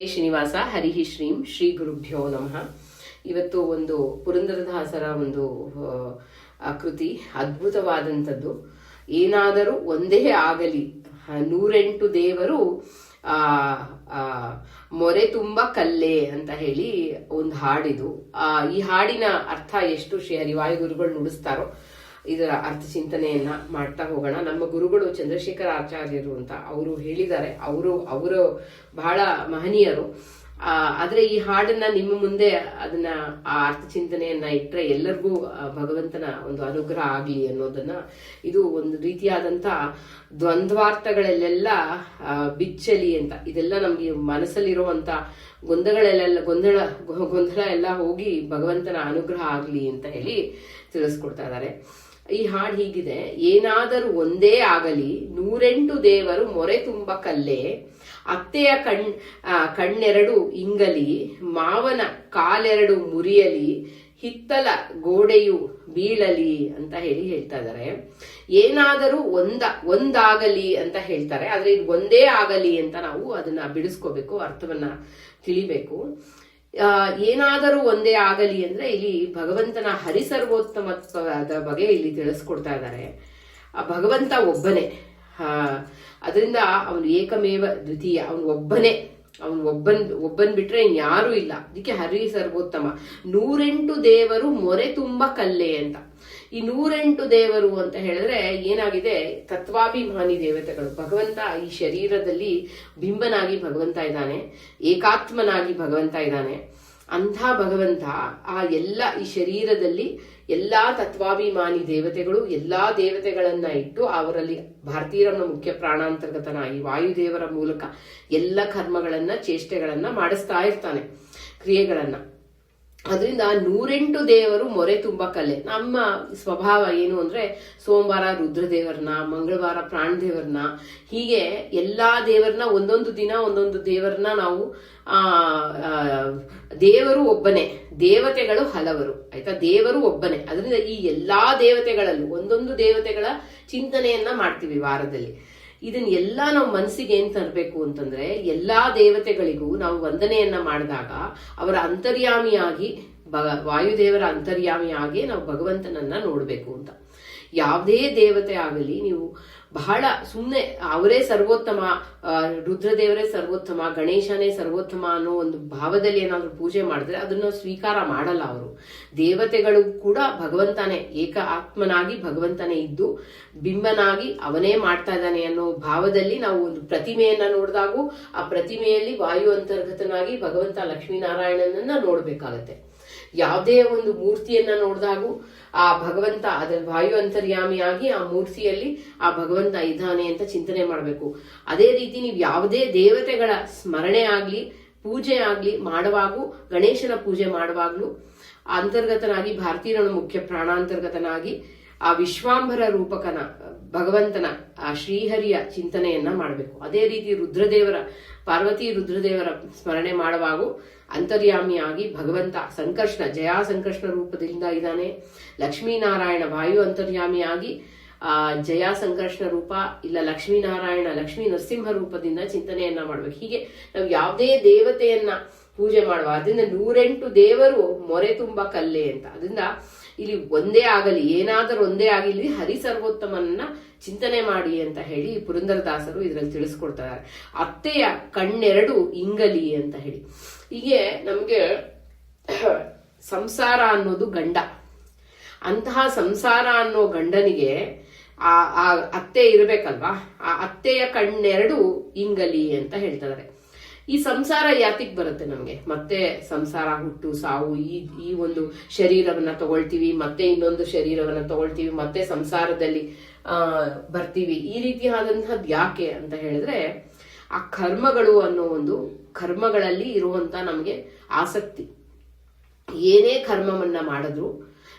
ಶ್ರೀನಿವಾಸ ಹರಿ ಶ್ರೀಂ ಶ್ರೀ ಗುರುಭ್ಯೋ ನಮಃ. ಇವತ್ತು ಒಂದು ಪುರಂದರದಾಸರ ಒಂದು ಕೃತಿ ಅದ್ಭುತವಾದಂಥದ್ದು. ಏನಾದರೂ ಒಂದೇ ಆಗಲಿ 108 ದೇವರು ಮೊರೆ ತುಂಬ ಕಲ್ಲೆ ಅಂತ ಹೇಳಿ ಒಂದು ಹಾಡಿದು. ಈ ಹಾಡಿನ ಅರ್ಥ ಎಷ್ಟು ಶ್ರೀ ಹರಿವಾಯು ಗುರುಗಳು ನುಡಿಸ್ತಾರೋ ಇದರ ಅರ್ಥ ಚಿಂತನೆಯನ್ನ ಮಾಡ್ತಾ ಹೋಗೋಣ. ನಮ್ಮ ಗುರುಗಳು ಚಂದ್ರಶೇಖರ ಆಚಾರ್ಯರು ಅಂತ ಅವರು ಹೇಳಿದ್ದಾರೆ. ಅವರು ಬಹಳ ಮಹನೀಯರು. ಆದ್ರೆ ಈ ಹಾಡನ್ನ ನಿಮ್ಮ ಮುಂದೆ ಅದನ್ನ ಆ ಅರ್ಥ ಚಿಂತನೆಯನ್ನ ಇಟ್ರೆ ಎಲ್ಲರಿಗೂ ಭಗವಂತನ ಒಂದು ಅನುಗ್ರಹ ಆಗ್ಲಿ ಅನ್ನೋದನ್ನ, ಇದು ಒಂದು ರೀತಿಯಾದಂತ ದ್ವಂದ್ವಾರ್ಥಗಳಲ್ಲೆಲ್ಲ ಬಿಚ್ಚಲಿ ಅಂತ, ಇದೆಲ್ಲ ನಮ್ಗೆ ಮನಸ್ಸಲ್ಲಿರುವಂತ ಗೊಂದಲ ಎಲ್ಲ ಹೋಗಿ ಭಗವಂತನ ಅನುಗ್ರಹ ಆಗ್ಲಿ ಅಂತ ಹೇಳಿ ತಿಳಿಸ್ಕೊಡ್ತಾ ಇದ್ದಾರೆ. ಈ ಹಾಡು ಹೀಗಿದೆ: ಏನಾದರೂ ಒಂದೇ ಆಗಲಿ 108 ದೇವರು ಮೊರೆ ತುಂಬ ಕಲ್ಲೆ, ಅತ್ತೆಯ ಕಣ್ಣೆರಡು ಇಂಗಲಿ, ಮಾವನ ಕಾಲೆರಡು ಮುರಿಯಲಿ, ಹಿತ್ತಲ ಗೋಡೆಯು ಬೀಳಲಿ ಅಂತ ಹೇಳಿ ಹೇಳ್ತಾ ಇದ್ದಾರೆ. ಏನಾದರೂ ಒಂದಾಗಲಿ ಅಂತ ಹೇಳ್ತಾರೆ, ಆದ್ರೆ ಇದು ಒಂದೇ ಆಗಲಿ ಅಂತ ನಾವು ಅದನ್ನ ಬಿಡಿಸ್ಕೋಬೇಕು, ಅರ್ಥವನ್ನ ತಿಳಿಬೇಕು. ಏನಾದರೂ ಒಂದೇ ಆಗಲಿ ಅಂದ್ರೆ ಇಲ್ಲಿ ಭಗವಂತನ ಹರಿಸರ್ವೋತ್ತಮತ್ವದ ಬಗ್ಗೆ ಇಲ್ಲಿ ತಿಳಿಸ್ಕೊಡ್ತಾ ಇದ್ದಾರೆ. ಭಗವಂತ ಒಬ್ಬನೇ, ಅದರಿಂದ ಅವನು ಏಕಮೇವ ದ್ವಿತೀಯ, ಅವನು ಒಬ್ಬನೇ, ಅವನು ಒಬ್ಬನ್ ಬಿಟ್ರೆ ಇನ್ಯಾರೂ ಇಲ್ಲ. ಅದಕ್ಕೆ ಹರಿ ಸರ್ವೋತ್ತಮ. 108 ದೇವರು ಮೊರೆ ತುಂಬ ಕಲ್ಲೆ ಅಂತ. ಈ 108 ದೇವರು ಅಂತ ಹೇಳಿದ್ರೆ ಏನಾಗಿದೆ, ತತ್ವಾಭಿಮಾನಿ ದೇವತೆಗಳು. ಭಗವಂತ ಈ ಶರೀರದಲ್ಲಿ ಬಿಂಬನಾಗಿ ಭಗವಂತ ಇದ್ದಾನೆ, ಏಕಾತ್ಮನಾಗಿ ಭಗವಂತ ಇದ್ದಾನೆ. ಅಂಥ ಭಗವಂತ ಈ ಶರೀರದಲ್ಲಿ ಎಲ್ಲಾ ತತ್ವಾಭಿಮಾನಿ ದೇವತೆಗಳು, ಎಲ್ಲಾ ದೇವತೆಗಳನ್ನ ಇಟ್ಟು ಅವರಲ್ಲಿ ಭಾರತೀಯರನ್ನ ಮುಖ್ಯ ಪ್ರಾಣಾಂತರ್ಗತನಾಗಿ ವಾಯುದೇವರ ಮೂಲಕ ಎಲ್ಲ ಕರ್ಮಗಳನ್ನ ಚೇಷ್ಟೆಗಳನ್ನ ಮಾಡಿಸ್ತಾ ಇರ್ತಾನೆ, ಕ್ರಿಯೆಗಳನ್ನ. ಅದರಿಂದ 108 ದೇವರು ಮೊರೆ ತುಂಬ ಕಲೆ. ನಮ್ಮ ಸ್ವಭಾವ ಏನು ಅಂದ್ರೆ, ಸೋಮವಾರ ರುದ್ರದೇವರನ್ನ, ಮಂಗಳವಾರ ಪ್ರಾಣದೇವರನ್ನ, ಹೀಗೆ ಎಲ್ಲಾ ದೇವರನ್ನ ಒಂದೊಂದು ದಿನ ಒಂದೊಂದು ದೇವರನ್ನ ನಾವು ದೇವರು ಒಬ್ಬನೇ, ದೇವತೆಗಳು ಹಲವರು, ಆಯ್ತಾ? ದೇವರು ಒಬ್ಬನೇ. ಅದರಿಂದ ಈ ಎಲ್ಲಾ ದೇವತೆಗಳಲ್ಲೂ ಒಂದೊಂದು ದೇವತೆಗಳ ಚಿಂತನೆಯನ್ನ ಮಾಡ್ತೀವಿ ವಾರದಲ್ಲಿ. ಇದನ್ನ ಎಲ್ಲ ನಾವು ಮನಸ್ಸಿಗೆ ಏನ್ ತರಬೇಕು ಅಂತಂದ್ರೆ, ಎಲ್ಲಾ ದೇವತೆಗಳಿಗೂ ನಾವು ವಂದನೆಯನ್ನ ಮಾಡಿದಾಗ ಅವರ ಅಂತರ್ಯಾಮಿಯಾಗಿ ವಾಯುದೇವರ ಅಂತರ್ಯಾಮಿಯಾಗಿ ನಾವು ಭಗವಂತನನ್ನ ನೋಡ್ಬೇಕು ಅಂತ. ಯಾವುದೇ ದೇವತೆ ಆಗಲಿ, ನೀವು ಬಹಳ ಸುಮ್ಮನೆ ಅವರೇ ಸರ್ವೋತ್ತಮ, ರುದ್ರದೇವರೇ ಸರ್ವೋತ್ತಮ, ಗಣೇಶನೇ ಸರ್ವೋತ್ತಮ ಅನ್ನೋ ಒಂದು ಭಾವದಲ್ಲಿ ಏನಾದ್ರೂ ಪೂಜೆ ಮಾಡಿದ್ರೆ ಅದನ್ನ ಸ್ವೀಕಾರ ಮಾಡಲ್ಲ ಅವರು. ದೇವತೆಗಳು ಕೂಡ ಭಗವಂತನೇ, ಏಕ ಆತ್ಮನಾಗಿ ಭಗವಂತನೇ ಇದ್ದು ಬಿಂಬನಾಗಿ ಅವನೇ ಮಾಡ್ತಾ ಇದ್ದಾನೆ ಅನ್ನೋ ಭಾವದಲ್ಲಿ ನಾವು ಒಂದು ಪ್ರತಿಮೆಯನ್ನ ನೋಡಿದಾಗೂ ಆ ಪ್ರತಿಮೆಯಲ್ಲಿ ವಾಯು ಅಂತರ್ಗತನಾಗಿ ಭಗವಂತ ಲಕ್ಷ್ಮೀನಾರಾಯಣನನ್ನ ನೋಡ್ಬೇಕಾಗತ್ತೆ. ಯಾವುದೇ ಒಂದು ಮೂರ್ತಿಯನ್ನ ನೋಡಿದಾಗೂ ಆ ಭಗವಂತ ಅದರ ವಾಯು ಅಂತರ್ಯಾಮಿಯಾಗಿ ಆ ಮೂರ್ತಿಯಲ್ಲಿ ಆ ಭಗವಂತ ಇದ್ದಾನೆ ಅಂತ ಚಿಂತನೆ ಮಾಡಬೇಕು. ಅದೇ ರೀತಿ ನೀವು ಯಾವುದೇ ದೇವತೆಗಳ ಸ್ಮರಣೆ ಆಗ್ಲಿ ಪೂಜೆ ಆಗ್ಲಿ ಮಾಡುವಾಗೂ, ಗಣೇಶನ ಪೂಜೆ ಮಾಡುವಾಗ್ಲೂ ಅಂತರ್ಗತನಾಗಿ ಭಾರತೀಯರ ಮುಖ್ಯ ಪ್ರಾಣಾಂತರ್ಗತನಾಗಿ ಆ ವಿಶ್ವಾಂಬರ ರೂಪಕನ ಭಗವಂತನ ಆ ಶ್ರೀಹರಿಯ ಚಿಂತನೆಯನ್ನ ಮಾಡಬೇಕು. ಅದೇ ರೀತಿ ಪಾರ್ವತಿ ರುದ್ರದೇವರ ಸ್ಮರಣೆ ಮಾಡುವಾಗೂ ಅಂತರ್ಯಾಮಿಯಾಗಿ ಭಗವಂತ ಸಂಕರ್ಷಣ, ಜಯಾ ಸಂಕರ್ಷಣ ರೂಪದಿಂದ ಇದ್ದಾನೆ. ಲಕ್ಷ್ಮೀನಾರಾಯಣ ವಾಯು ಅಂತರ್ಯಾಮಿಯಾಗಿ ಜಯಾ ಸಂಕರ್ಷಣ ರೂಪ, ಇಲ್ಲ ಲಕ್ಷ್ಮೀನಾರಾಯಣ ಲಕ್ಷ್ಮೀ ನರಸಿಂಹ ರೂಪದಿಂದ ಚಿಂತನೆಯನ್ನ ಮಾಡ್ಬೇಕು. ಹೀಗೆ ನಾವು ಯಾವುದೇ ದೇವತೆಯನ್ನ ಪೂಜೆ ಮಾಡುವ, ಅದರಿಂದ 108 ದೇವರು ಮೊರೆ ತುಂಬ ಕಲ್ಲೆ ಅಂತ. ಅದರಿಂದ ಇಲ್ಲಿ ಒಂದೇ ಆಗಲಿ, ಏನಾದರೂ ಒಂದೇ ಆಗಲಿ, ಹರಿ ಸರ್ವೋತ್ತಮನ್ನ ಚಿಂತನೆ ಮಾಡಿ ಅಂತ ಹೇಳಿ ಪುರಂದರದಾಸರು ಇದರಲ್ಲಿ ತಿಳಿಸ್ಕೊಡ್ತಾರೆ. ಅತ್ತೆಯ ಕಣ್ಣೆರಡು ಇಂಗಲಿ ಅಂತ ಹೇಳಿ, ಹೀಗೆ ನಮ್ಗೆ ಸಂಸಾರ ಅನ್ನೋದು ಗಂಡ. ಅಂತಹ ಸಂಸಾರ ಅನ್ನೋ ಗಂಡನಿಗೆ ಆ ಅತ್ತೆ ಇರಬೇಕಲ್ವಾ, ಆ ಅತ್ತೆಯ ಕಣ್ಣೆರಡು ಇಂಗಲಿ ಅಂತ ಹೇಳ್ತಿದ್ದಾರೆ. ಈ ಸಂಸಾರ ಯಾತಿಗ್ ಬರುತ್ತೆ ನಮ್ಗೆ? ಮತ್ತೆ ಸಂಸಾರ, ಹುಟ್ಟು ಸಾವು, ಈ ಒಂದು ಶರೀರವನ್ನ ತಗೊಳ್ತೀವಿ, ಮತ್ತೆ ಇನ್ನೊಂದು ಶರೀರವನ್ನ ತಗೊಳ್ತೀವಿ, ಮತ್ತೆ ಸಂಸಾರದಲ್ಲಿ ಬರ್ತೀವಿ. ಈ ರೀತಿಯಾದಂತಹದ್ದು ಯಾಕೆ ಅಂತ ಹೇಳಿದ್ರೆ, ಆ ಕರ್ಮಗಳು ಅನ್ನೋ ಒಂದು ಕರ್ಮಗಳಲ್ಲಿ ಇರುವಂತ ನಮ್ಗೆ ಆಸಕ್ತಿ. ಏನೇ ಕರ್ಮವನ್ನ ಮಾಡಿದ್ರು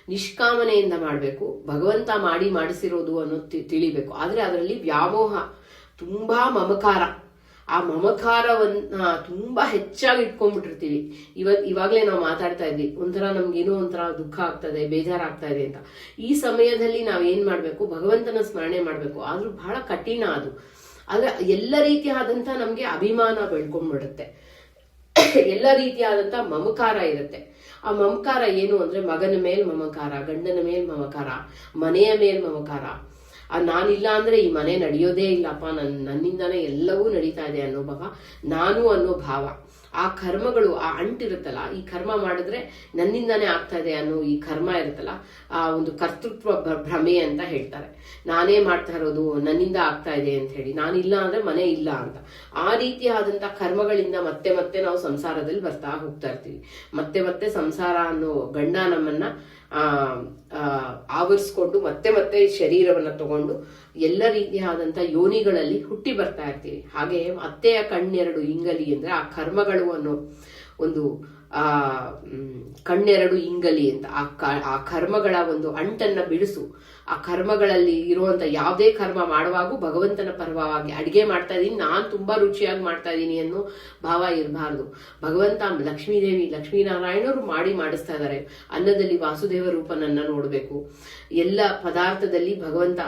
ನಿಷ್ಕಾಮನೆಯಿಂದ ಮಾಡಬೇಕು, ಭಗವಂತ ಮಾಡಿಸಿರೋದು ಅನ್ನೋದು ತಿಳಿಬೇಕು. ಆದ್ರೆ ಅದರಲ್ಲಿ ವ್ಯಾಮೋಹ, ತುಂಬಾ ಮಮಕಾರ, ಆ ಮಮಕಾರವನ್ನ ತುಂಬಾ ಹೆಚ್ಚಾಗಿ ಇಟ್ಕೊಂಡ್ಬಿಟ್ಟಿರ್ತೀವಿ. ಇವಾಗ್ಲೇ ನಾವು ಮಾತಾಡ್ತಾ ಇದ್ವಿ, ಒಂಥರ ನಮ್ಗೇನೋ ಒಂಥರ ದುಃಖ ಆಗ್ತದೆ, ಬೇಜಾರಾಗ್ತಾ ಇದೆ ಅಂತ. ಈ ಸಮಯದಲ್ಲಿ ನಾವೇನ್ ಮಾಡ್ಬೇಕು, ಭಗವಂತನ ಸ್ಮರಣೆ ಮಾಡ್ಬೇಕು. ಆದ್ರೂ ಬಹಳ ಕಠಿಣ ಅದು. ಆದ್ರೆ ಎಲ್ಲ ರೀತಿಯಾದಂತ ನಮ್ಗೆ ಅಭಿಮಾನ ಬೆಳ್ಕೊಂಡ್ಬಿಡುತ್ತೆ. ಎಲ್ಲ ರೀತಿಯಾದಂತ ಮಮಕಾರ ಇರುತ್ತೆ. ಆ ಮಮಕಾರ ಏನು ಅಂದ್ರೆ ಮಗನ ಮೇಲ್ ಮಮಕಾರ, ಗಂಡನ ಮೇಲ್ ಮಮಕಾರ, ಮನೆಯ ಮೇಲ್ ಮಮಕಾರ. ನಾನಿಲ್ಲ ಅಂದ್ರೆ ಈ ಮನೆ ನಡೆಯೋದೇ ಇಲ್ಲಪ್ಪ, ನನ್ನಿಂದಾನೇ ಎಲ್ಲವೂ ನಡೀತಾ ಇದೆ ಅನ್ನೋ ನಾನು ಅನ್ನೋ ಭಾವ. ಆ ಕರ್ಮಗಳು, ಆ ಅಂಟಿರುತ್ತಲ್ಲ, ಈ ಕರ್ಮ ಮಾಡಿದ್ರೆ ನನ್ನಿಂದಾನೇ ಆಗ್ತಾ ಇದೆ ಅನ್ನೋ ಈ ಕರ್ಮ ಇರುತ್ತಲ್ಲ, ಆ ಒಂದು ಕರ್ತೃತ್ವ ಭ್ರಮೆ ಅಂತ ಹೇಳ್ತಾರೆ. ನಾನೇ ಮಾಡ್ತಾ ಇರೋದು, ನನ್ನಿಂದ ಆಗ್ತಾ ಇದೆ ಅಂತ ಹೇಳಿ, ನಾನಿಲ್ಲ ಅಂದ್ರೆ ಮನೆ ಇಲ್ಲ ಅಂತ. ಆ ರೀತಿಯಾದಂತ ಕರ್ಮಗಳಿಂದ ಮತ್ತೆ ಮತ್ತೆ ನಾವು ಸಂಸಾರದಲ್ಲಿ ಬರ್ತಾ ಹೋಗ್ತಾ ಇರ್ತೀವಿ. ಮತ್ತೆ ಮತ್ತೆ ಸಂಸಾರ ಅನ್ನೋ ಗಂಡ ನಮ್ಮನ್ನ ಆವರಿಸ್ಕೊಂಡು ಮತ್ತೆ ಮತ್ತೆ ಶರೀರವನ್ನ ತಗೊಂಡು ಎಲ್ಲ ರೀತಿಯಾದಂತ ಯೋನಿಗಳಲ್ಲಿ ಹುಟ್ಟಿ ಬರ್ತಾ ಇರ್ತೀವಿ. ಹಾಗೆ ಅತ್ತೆಯ ಕಣ್ಣೆರಡು ಇಂಗಲಿ ಅಂದ್ರೆ ಆ ಕರ್ಮಗಳು ಅನ್ನೋ ಒಂದು ಕಣ್ಣೆರಡು ಇಂಗಲಿ ಅಂತ ಆ ಕರ್ಮಗಳ ಒಂದು ಅಂಟನ್ನ ಬಿಡಿಸು. ಆ ಕರ್ಮಗಳಲ್ಲಿ ಇರುವಂತ ಯಾವುದೇ ಕರ್ಮ ಮಾಡುವಾಗೂ ಭಗವಂತನ ಪರವಾಗಿ ಅಡಿಗೆ ಮಾಡ್ತಾ ಇದೀನಿ, ನಾನ್ ತುಂಬಾ ರುಚಿಯಾಗಿ ಮಾಡ್ತಾ ಇದೀನಿ ಅನ್ನೋ ಭಾವ ಇರಬಾರ್ದು. ಭಗವಂತ, ಲಕ್ಷ್ಮೀದೇವಿ, ಲಕ್ಷ್ಮೀನಾರಾಯಣರು ಮಾಡಿಸ್ತಾ ಇದ್ದಾರೆ. ಅನ್ನದಲ್ಲಿ ವಾಸುದೇವ ರೂಪನನ್ನ ನೋಡ್ಬೇಕು. ಎಲ್ಲ ಪದಾರ್ಥದಲ್ಲಿ ಭಗವಂತ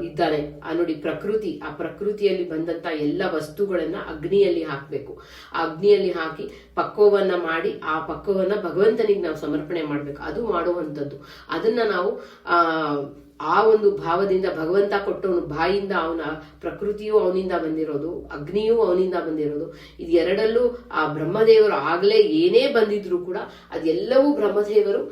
ಇದ್ದಾನೆ. ನೋಡಿ ಪ್ರಕೃತಿ, ಆ ಪ್ರಕೃತಿಯಲ್ಲಿ ಬಂದಂತ ಎಲ್ಲ ವಸ್ತುಗಳನ್ನ ಅಗ್ನಿಯಲ್ಲಿ ಹಾಕ್ಬೇಕು. ಆ ಅಗ್ನಿಯಲ್ಲಿ ಹಾಕಿ ಪಕ್ವವನ್ನ ಮಾಡಿ ಆ ಪಕ್ವವನ್ನ ಭಗವಂತನಿಗೆ ನಾವು ಸಮರ್ಪಣೆ ಮಾಡ್ಬೇಕು. ಅದು ಮಾಡುವಂಥದ್ದು. ಅದನ್ನ ನಾವು ಆ ಒಂದು ಭಾವದಿಂದ ಭಗವಂತ ಕೊಟ್ಟವನು ಬಾಯಿಂದ, ಅವನ ಪ್ರಕೃತಿಯೂ ಅವನಿಂದ ಬಂದಿರೋದು, ಅಗ್ನಿಯೂ ಅವನಿಂದ ಬಂದಿರೋದು. ಇದು ಎರಡಲ್ಲೂ ಆ ಬ್ರಹ್ಮದೇವರು ಆಗ್ಲೇ ಏನೇ ಬಂದಿದ್ರು ಕೂಡ ಅದೆಲ್ಲವೂ ಬ್ರಹ್ಮದೇವರು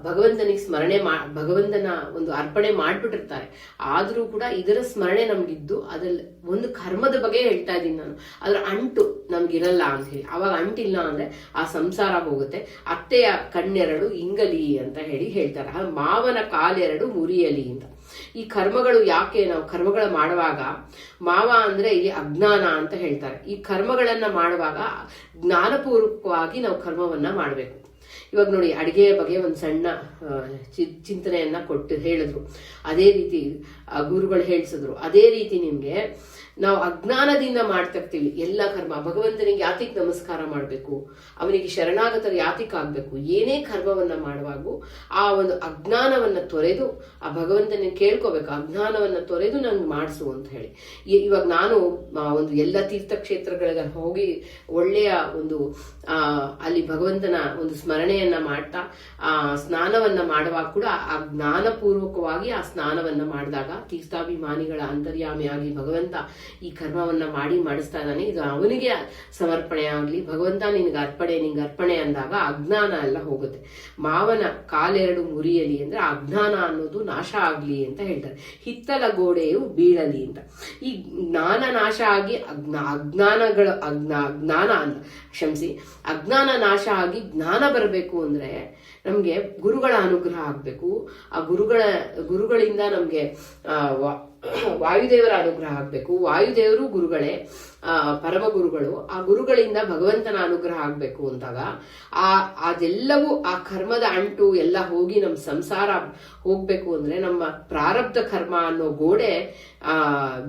ಭಗವಂತನಿಗೆ ಸ್ಮರಣೆ ಭಗವಂತನ ಒಂದು ಅರ್ಪಣೆ ಮಾಡ್ಬಿಟ್ಟಿರ್ತಾರೆ. ಆದ್ರೂ ಕೂಡ ಇದರ ಸ್ಮರಣೆ ನಮ್ಗಿದ್ದು ಅದ್ರಲ್ಲಿ ಒಂದು ಕರ್ಮದ ಬಗ್ಗೆ ಹೇಳ್ತಾ ಇದ್ದೀನಿ ನಾನು. ಅದ್ರ ಅಂಟು ನಮ್ಗಿರಲ್ಲ ಅಂತ ಹೇಳಿ, ಅವಾಗ ಅಂಟಿಲ್ಲ ಅಂದ್ರೆ ಆ ಸಂಸಾರ ಹೋಗುತ್ತೆ. ಅತ್ತೆಯ ಕಣ್ಣೆರಡು ಇಂಗಲಿ ಅಂತ ಹೇಳ್ತಾರೆ. ಮಾವನ ಕಾಲೆರಡು ಮುರಿಯಲಿ ಅಂತ. ಈ ಕರ್ಮಗಳು ಯಾಕೆ ನಾವು ಕರ್ಮಗಳ ಮಾಡುವಾಗ, ಮಾವ ಅಂದ್ರೆ ಇಲ್ಲಿ ಅಜ್ಞಾನ ಅಂತ ಹೇಳ್ತಾರೆ. ಈ ಕರ್ಮಗಳನ್ನ ಮಾಡುವಾಗ ಜ್ಞಾನಪೂರ್ವಕವಾಗಿ ನಾವು ಕರ್ಮವನ್ನ ಮಾಡ್ಬೇಕು. ಇವಾಗ ನೋಡಿ, ಅಡಿಗೆಯ ಬಗ್ಗೆ ಒಂದು ಸಣ್ಣ ಚಿಂತನೆಯನ್ನ ಕೊಟ್ಟು ಹೇಳಿದ್ರು. ಅದೇ ರೀತಿ ಗುರುಗಳು ಹೇಳ್ಸಿದ್ರು. ಅದೇ ರೀತಿ ನಿಮ್ಗೆ ನಾವು ಅಜ್ಞಾನದಿಂದ ಮಾಡ್ತಾ ಇರ್ತೀವಿ ಎಲ್ಲ ಕರ್ಮ. ಭಗವಂತನಿಗೆ ಯಾತಿಕ್ ನಮಸ್ಕಾರ ಮಾಡ್ಬೇಕು, ಅವನಿಗೆ ಶರಣಾಗತರು ಯಾತಿಕ್ ಆಗ್ಬೇಕು, ಏನೇ ಕರ್ಮವನ್ನ ಮಾಡುವಾಗೂ ಆ ಒಂದು ಅಜ್ಞಾನವನ್ನ ತೊರೆದು ಆ ಭಗವಂತನ ಕೇಳ್ಕೋಬೇಕು. ಅಜ್ಞಾನವನ್ನ ತೊರೆದು ನನ್ಗೆ ಮಾಡಿಸು ಅಂತ ಹೇಳಿ. ಇವಾಗ ನಾನು ಒಂದು ಎಲ್ಲ ತೀರ್ಥಕ್ಷೇತ್ರಗಳಿಗೆ ಹೋಗಿ ಒಳ್ಳೆಯ ಒಂದು ಅಲ್ಲಿ ಭಗವಂತನ ಒಂದು ಸ್ಮರಣೆಯನ್ನ ಮಾಡ್ತಾ ಸ್ನಾನವನ್ನ ಮಾಡುವಾಗ ಕೂಡ ಆ ಜ್ಞಾನಪೂರ್ವಕವಾಗಿ ಆ ಸ್ನಾನವನ್ನ ಮಾಡಿದಾಗ ತೀರ್ಥಾಭಿಮಾನಿಗಳ ಅಂತರ್ಯಾಮಿಯಾಗಿ ಭಗವಂತ ಈ ಕರ್ಮವನ್ನ ಮಾಡಿಸ್ತಾ ಇದ್ದಾನೆ. ಇದು ಅವನಿಗೆ ಸಮರ್ಪಣೆ ಆಗ್ಲಿ, ಭಗವಂತ ನಿನ್ಗೆ ಅರ್ಪಣೆ ಅಂದಾಗ ಅಜ್ಞಾನ ಎಲ್ಲ ಹೋಗುತ್ತೆ. ಮಾವನ ಕಾಲೆರಡು ಮುರಿಯಲಿ ಅಂದ್ರೆ ಅಜ್ಞಾನ ಅನ್ನೋದು ನಾಶ ಆಗ್ಲಿ ಅಂತ ಹೇಳ್ತಾರೆ. ಹಿತ್ತಲ ಗೋಡೆಯು ಬೀಳಲಿ ಅಂತ. ಈ ಜ್ಞಾನ ನಾಶ ಆಗಿ ಅಜ್ಞಾನ ನಾಶ ಆಗಿ ಜ್ಞಾನ ಬರಬೇಕು ಅಂದ್ರೆ ನಮ್ಗೆ ಗುರುಗಳ ಅನುಗ್ರಹ ಆಗ್ಬೇಕು. ಆ ಗುರುಗಳಿಂದ ನಮ್ಗೆ ವಾಯುದೇವರ ಅನುಗ್ರಹ ಆಗ್ಬೇಕು. ವಾಯುದೇವರು ಗುರುಗಳೇ, ಪರಮ ಗುರುಗಳು. ಆ ಗುರುಗಳಿಂದ ಭಗವಂತನ ಅನುಗ್ರಹ ಆಗ್ಬೇಕು ಅಂದಾಗ ಅದೆಲ್ಲವೂ ಆ ಕರ್ಮದ ಅಂಟು ಎಲ್ಲ ಹೋಗಿ ನಮ್ಮ ಸಂಸಾರ ಹೋಗ್ಬೇಕು ಅಂದ್ರೆ ನಮ್ಮ ಪ್ರಾರಬ್ಧ ಕರ್ಮ ಅನ್ನೋ ಗೋಡೆ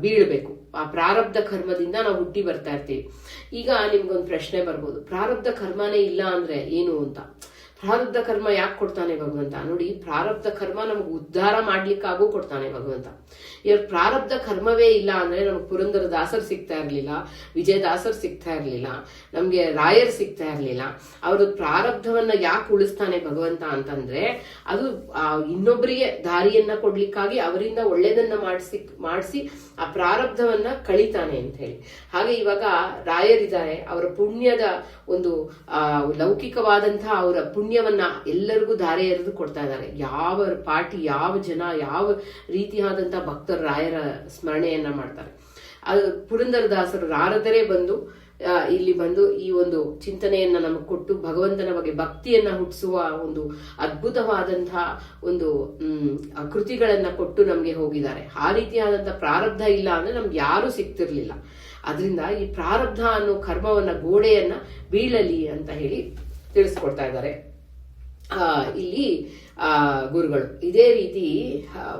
ಬೀಳ್ಬೇಕು. ಆ ಪ್ರಾರಬ್ಧ ಕರ್ಮದಿಂದ ನಾವು ಹುಟ್ಟಿ ಬರ್ತಾ ಇರ್ತೀವಿ. ಈಗ ನಿಮ್ಗೊಂದು ಪ್ರಶ್ನೆ ಬರ್ಬೋದು, ಪ್ರಾರಬ್ಧ ಕರ್ಮನೇ ಇಲ್ಲ ಅಂದ್ರೆ ಏನು ಅಂತ. ಪ್ರಾರಬ್ಧ ಕರ್ಮ ಯಾಕೆ ಕೊಡ್ತಾನೆ ಭಗವಂತ? ನೋಡಿ, ಪ್ರಾರಬ್ಧ ಕರ್ಮ ನಮ್ಗೆ ಉದ್ಧಾರ ಮಾಡ್ಲಿಕ್ಕಾಗೂ ಕೊಡ್ತಾನೆ ಭಗವಂತ. ಇವ್ರ ಪ್ರಾರಬ್ಧ ಕರ್ಮವೇ ಇಲ್ಲ ಅಂದ್ರೆ ನಮ್ಗೆ ಪುರಂದರ ದಾಸರು ಸಿಗ್ತಾ ಇರ್ಲಿಲ್ಲ, ವಿಜಯದಾಸರು ಸಿಗ್ತಾ ಇರ್ಲಿಲ್ಲ, ನಮ್ಗೆ ರಾಯರ್ ಸಿಗ್ತಾ ಇರ್ಲಿಲ್ಲ. ಅವ್ರ ಪ್ರಾರಬ್ಧವನ್ನ ಯಾಕೆ ಉಳಿಸ್ತಾನೆ ಭಗವಂತ ಅಂತಂದ್ರೆ ಅದು ಇನ್ನೊಬ್ಬರಿಗೆ ದಾರಿಯನ್ನ ಕೊಡ್ಲಿಕ್ಕಾಗಿ ಅವರಿಂದ ಒಳ್ಳೇದನ್ನ ಮಾಡಿಸಿ ಆ ಪ್ರಾರಬ್ಧವನ್ನ ಕಳಿತಾನೆ ಅಂತ ಹೇಳಿ. ಹಾಗೆ ಇವಾಗ ರಾಯರಿದ್ದಾರೆ, ಅವರ ಪುಣ್ಯದ ಒಂದು ಲೌಕಿಕವಾದಂತಹ ಅವರ ಪುಣ್ಯವನ್ನ ಎಲ್ಲರಿಗೂ ದಾರಿ ಎರೆದು ಕೊಡ್ತಾ ಇದ್ದಾರೆ. ಯಾವ ಪಾರ್ಟಿ, ಯಾವ ಜನ, ಯಾವ ರೀತಿಯಾದಂತಹ ಭಕ್ತರು ರಾಯರ ಸ್ಮರಣೆಯನ್ನ ಮಾಡ್ತಾರೆ. ಅದು ಪುರಂದರದಾಸರು ರಾರದರೆ ಬಂದು ಇಲ್ಲಿ ಬಂದು ಈ ಒಂದು ಚಿಂತನೆಯನ್ನ ನಮಗೆ ಕೊಟ್ಟು ಭಗವಂತನ ಬಗ್ಗೆ ಭಕ್ತಿಯನ್ನ ಹುಟ್ಟಿಸುವ ಒಂದು ಅದ್ಭುತವಾದಂತಹ ಒಂದು ಕೃತಿಗಳನ್ನ ಕೊಟ್ಟು ನಮ್ಗೆ ಹೋಗಿದ್ದಾರೆ. ಆ ರೀತಿಯಾದಂತಹ ಪ್ರಾರಬ್ಧ ಇಲ್ಲ ಅಂದ್ರೆ ನಮ್ಗೆ ಯಾರು ಸಿಗ್ತಿರ್ಲಿಲ್ಲ. ಅದರಿಂದ ಈ ಪ್ರಾರಬ್ಧ ಅನ್ನೋ ಕರ್ಮವನ್ನ ಗೋಡೆಯನ್ನ ಬೀಳಲಿ ಅಂತ ಹೇಳಿ ತಿಳಿಸ್ಕೊಡ್ತಾ ಇದ್ದಾರೆ ಇಲ್ಲಿ ಗುರುಗಳು. ಇದೇ ರೀತಿ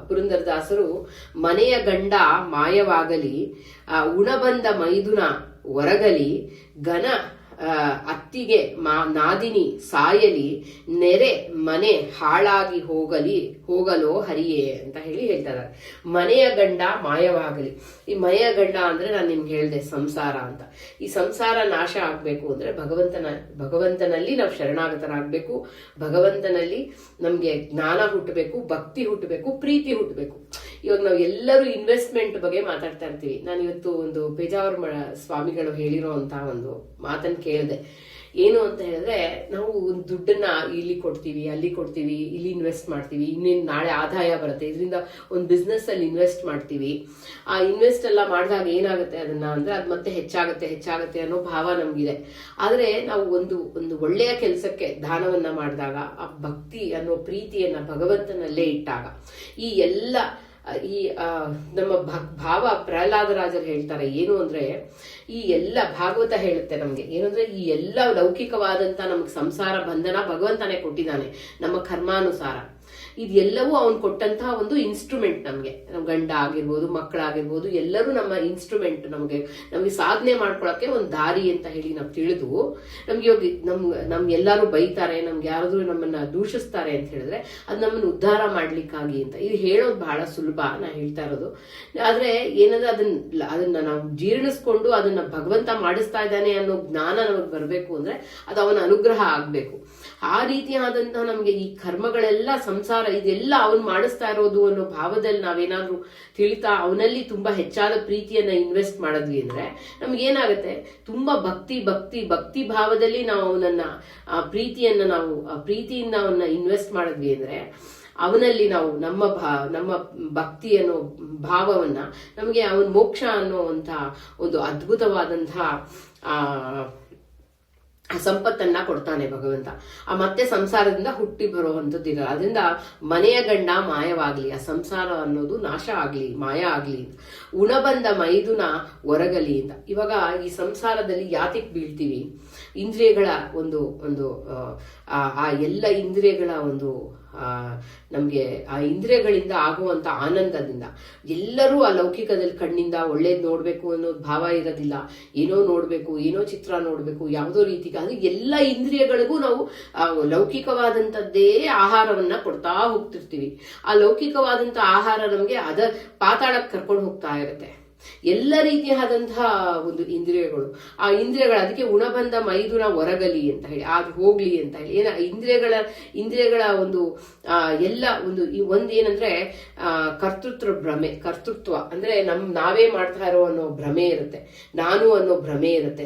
ಪುರಂದರದಾಸರು ಮನೆಯ ಗಂಡ ಮಾಯವಾಗಲಿ, ಉಣಬಂದ ಮೈದುನ ಹೊರಗಲಿ, ಘನ ಭಕ್ತಿಗೆ ನಾದಿನಿ ಸಾಯಲಿ, ನೆರೆ ಮನೆ ಹಾಳಾಗಿ ಹೋಗಲೋ ಹರಿಯೇ ಅಂತ ಹೇಳ್ತಾರೆ. ಮನೆಯ ಗಂಡ ಮಾಯವಾಗಲಿ. ಈ ಮನೆಯ ಗಂಡ ಅಂದ್ರೆ ನಾನು ನಿಮ್ಗೆ ಹೇಳಿದೆ ಸಂಸಾರ ಅಂತ. ಈ ಸಂಸಾರ ನಾಶ ಆಗ್ಬೇಕು ಅಂದ್ರೆ ಭಗವಂತನಲ್ಲಿ ನಾವು ಶರಣಾಗತರಾಗಬೇಕು. ಭಗವಂತನಲ್ಲಿ ನಮ್ಗೆ ಜ್ಞಾನ ಹುಟ್ಟಬೇಕು, ಭಕ್ತಿ ಹುಟ್ಟಬೇಕು, ಪ್ರೀತಿ ಹುಟ್ಟಬೇಕು. ಇವಾಗ ನಾವು ಎಲ್ಲರೂ ಇನ್ವೆಸ್ಟ್ಮೆಂಟ್ ಬಗ್ಗೆ ಮಾತಾಡ್ತಾ ಇರ್ತೀವಿ. ನಾನು ಇವತ್ತು ಒಂದು ಪೇಜಾವರ ಸ್ವಾಮಿಗಳು ಹೇಳಿರೋ ಅಂತ ಒಂದು ಮಾತನ್ನು ಕೇಳಿದೆ. ಏನು ಅಂತ ಹೇಳಿದ್ರೆ, ನಾವು ಒಂದು ದುಡ್ಡನ್ನ ಇಲ್ಲಿ ಕೊಡ್ತೀವಿ, ಅಲ್ಲಿ ಕೊಡ್ತೀವಿ, ಇಲ್ಲಿ ಇನ್ವೆಸ್ಟ್ ಮಾಡ್ತೀವಿ, ಇನ್ನೇನು ನಾಳೆ ಆದಾಯ ಬರುತ್ತೆ, ಇದರಿಂದ ಒಂದು ಬಿಸ್ನೆಸ್ ಅಲ್ಲಿ ಇನ್ವೆಸ್ಟ್ ಮಾಡ್ತೀವಿ. ಆ ಇನ್ವೆಸ್ಟ್ ಎಲ್ಲ ಮಾಡಿದಾಗ ಏನಾಗುತ್ತೆ ಅದನ್ನ ಅಂದ್ರೆ ಅದು ಮತ್ತೆ ಹೆಚ್ಚಾಗತ್ತೆ ಅನ್ನೋ ಭಾವ ನಮ್ಗಿದೆ. ಆದ್ರೆ ನಾವು ಒಂದು ಒಳ್ಳೆಯ ಕೆಲಸಕ್ಕೆ ದಾನವನ್ನ ಮಾಡಿದಾಗ, ಆ ಭಕ್ತಿ ಅನ್ನೋ ಪ್ರೀತಿಯನ್ನ ಭಗವಂತನಲ್ಲೇ ಇಟ್ಟಾಗ, ಈ ನಮ್ಮ ಭಾವ ಪ್ರಹ್ಲಾದರಾಜರು ಹೇಳ್ತಾರೆ ಏನು ಅಂದ್ರೆ, ಈ ಎಲ್ಲ ಭಾಗವತ ಹೇಳುತ್ತೆ ನಮ್ಗೆ ಏನು ಅಂದ್ರೆ, ಈ ಎಲ್ಲ ಲೌಕಿಕವಾದಂತ ನಮ್ಗೆ ಸಂಸಾರ ಬಂಧನ ಭಗವಂತನೇ ಕೊಟ್ಟಿದ್ದಾನೆ ನಮ್ಮ ಕರ್ಮಾನುಸಾರ. ಇದೆಲ್ಲವೂ ಅವನು ಕೊಟ್ಟಂತಹ ಒಂದು ಇನ್ಸ್ಟ್ರೂಮೆಂಟ್. ನಮ್ಗೆ ಗಂಡ ಆಗಿರ್ಬೋದು, ಮಕ್ಕಳಾಗಿರ್ಬೋದು, ಎಲ್ಲರೂ ನಮ್ಮ ಇನ್ಸ್ಟ್ರೂಮೆಂಟ್. ನಮ್ಗೆ ಸಾಧನೆ ಮಾಡ್ಕೊಳಕ್ಕೆ ಒಂದು ದಾರಿ ಅಂತ ಹೇಳಿ ನಾವು ತಿಳಿದು, ನಮ್ಗೆ ನಮ್ಗೆ ಎಲ್ಲರೂ ಬೈತಾರೆ, ನಮ್ಗೆ ಯಾರಾದ್ರೂ ನಮ್ಮನ್ನ ದೂಷಿಸ್ತಾರೆ ಅಂತ ಹೇಳಿದ್ರೆ ಅದು ನಮ್ಮನ್ನ ಉದ್ಧಾರ ಮಾಡ್ಲಿಕ್ಕಾಗಿ ಅಂತ. ಇದು ಹೇಳೋದು ಬಹಳ ಸುಲಭ, ನಾ ಹೇಳ್ತಾ ಇರೋದು. ಆದ್ರೆ ಏನಂದ್ರೆ ಅದನ್ನ ನಾವು ಜೀರ್ಣಿಸ್ಕೊಂಡು ಅದನ್ನ ಭಗವಂತ ಮಾಡಿಸ್ತಾ ಇದ್ದಾನೆ ಅನ್ನೋ ಜ್ಞಾನ ನಮಗ್ ಬರ್ಬೇಕು ಅಂದ್ರೆ ಅದು ಅವನ ಅನುಗ್ರಹ ಆಗ್ಬೇಕು. ಆ ರೀತಿಯಾದಂತಹ ನಮ್ಗೆ ಈ ಕರ್ಮಗಳೆಲ್ಲ ಸಂಸಾರ ಇದೆಲ್ಲ ಅವನು ಮಾಡಿಸ್ತಾ ಇರೋದು ಅನ್ನೋ ಭಾವದಲ್ಲಿ ನಾವೇನಾದ್ರೂ ತಿಳಿತಾ ಅವನಲ್ಲಿ ತುಂಬಾ ಹೆಚ್ಚಾದ ಪ್ರೀತಿಯನ್ನ ಇನ್ವೆಸ್ಟ್ ಮಾಡಿದ್ವಿ ಅಂದ್ರೆ ನಮ್ಗೇನಾಗತ್ತೆ, ತುಂಬಾ ಭಕ್ತಿ ಭಾವದಲ್ಲಿ ನಾವು ಅವನನ್ನ ಪ್ರೀತಿಯಿಂದ ಅವನ್ನ ಇನ್ವೆಸ್ಟ್ ಮಾಡಿದ್ವಿ ಅಂದ್ರೆ ಅವನಲ್ಲಿ ನಾವು ನಮ್ಮ ಭಕ್ತಿ ಅನ್ನೋ ಭಾವವನ್ನ ನಮಗೆ ಅವನ ಮೋಕ್ಷ ಅನ್ನೋಂಥ ಒಂದು ಅದ್ಭುತವಾದಂತಹ ಸಂಪತ್ತನ್ನ ಕೊಡ್ತಾನೆ ಭಗವಂತ. ಮತ್ತೆ ಸಂಸಾರದಿಂದ ಹುಟ್ಟಿ ಬರುವಂತದ್ದಿರಲ್ಲ. ಅದರಿಂದ ಮನೆಯ ಗಂಡ ಮಾಯವಾಗ್ಲಿ, ಆ ಸಂಸಾರ ಅನ್ನೋದು ನಾಶ ಆಗ್ಲಿ, ಮಾಯ ಆಗ್ಲಿ, ಉಣಬಂದ ಮೈದುನ ಹೊರಗಲಿ ಅಂತ. ಇವಾಗ ಈ ಸಂಸಾರದಲ್ಲಿ ಯಾತಿಗೆ ಬೀಳ್ತೀವಿ? ಇಂದ್ರಿಯಗಳ ಒಂದು ಆ ಎಲ್ಲ ಇಂದ್ರಿಯಗಳ ಒಂದು ನಮ್ಗೆ ಆ ಇಂದ್ರಿಯಗಳಿಂದ ಆಗುವಂತ ಆನಂದದಿಂದ ಎಲ್ಲರೂ ಆ ಲೌಕಿಕದಲ್ಲಿ ಕಣ್ಣಿಂದ ಒಳ್ಳೇದ್ ನೋಡ್ಬೇಕು ಅನ್ನೋದು ಭಾವ ಇರೋದಿಲ್ಲ. ಏನೋ ನೋಡ್ಬೇಕು, ಏನೋ ಚಿತ್ರ ನೋಡ್ಬೇಕು, ಯಾವುದೋ ರೀತಿ ಅದು ಎಲ್ಲ ಇಂದ್ರಿಯಗಳಿಗೂ ನಾವು ಲೌಕಿಕವಾದಂಥದ್ದೇ ಆಹಾರವನ್ನ ಕೊಡ್ತಾ ಹೋಗ್ತಿರ್ತೀವಿ. ಆ ಲೌಕಿಕವಾದಂತ ಆಹಾರ ನಮ್ಗೆ ಪಾತಾಳಕ್ಕೆ ಕರ್ಕೊಂಡು ಹೋಗ್ತಾ ಇರುತ್ತೆ. ಎಲ್ಲ ರೀತಿಯಾದಂತಹ ಒಂದು ಇಂದ್ರಿಯಗಳು, ಆ ಇಂದ್ರಿಯಗಳ ಅದಕ್ಕೆ ಉಣಬಂದ ಮೈದುನ ಹೊರಗಲಿ ಅಂತ ಹೇಳಿ, ಅದು ಹೋಗ್ಲಿ ಅಂತ ಹೇಳಿ. ಇಂದ್ರಿಯಗಳ ಒಂದು ಎಲ್ಲ ಒಂದೇನಂದ್ರೆ ಕರ್ತೃತ್ವ ಅಂದ್ರೆ ನಾವೇ ಮಾಡ್ತಾ ಇರೋ ಅನ್ನೋ ಭ್ರಮೆ ಇರುತ್ತೆ, ನಾನು ಅನ್ನೋ ಭ್ರಮೆ ಇರುತ್ತೆ,